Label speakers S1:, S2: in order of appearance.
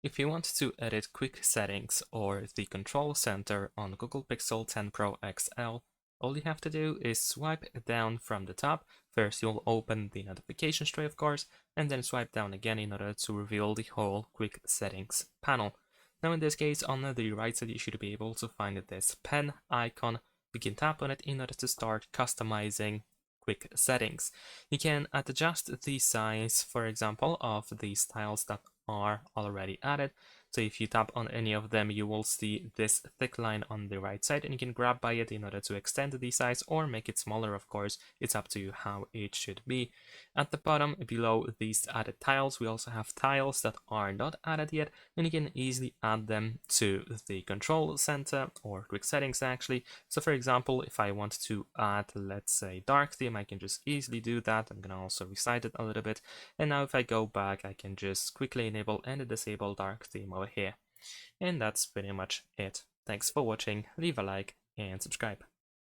S1: If you want to edit quick settings or the control center on Google Pixel 10 Pro XL, all you have to do is swipe down from the top. First, you'll open the notifications tray, of course, and then swipe down again in order to reveal the whole quick settings panel. Now, in this case, on the right side, you should be able to find this pen icon. You can tap on it in order to start customizing quick settings. You can adjust the size, for example, of the styles that are already added. So if you tap on any of them, you will see this thick line on the right side, and you can grab by it in order to extend the size or make it smaller, of course. It's up to you how it should be. At the bottom below these added tiles, we also have tiles that are not added yet, and you can easily add them to the control center or quick settings actually. So for example, if I want to add, let's say, dark theme, I can just easily do that. I'm gonna also resize it a little bit. And now if I go back, I can just quickly enable and disable dark theme over here. And that's pretty much it. Thanks for watching, leave a like and subscribe.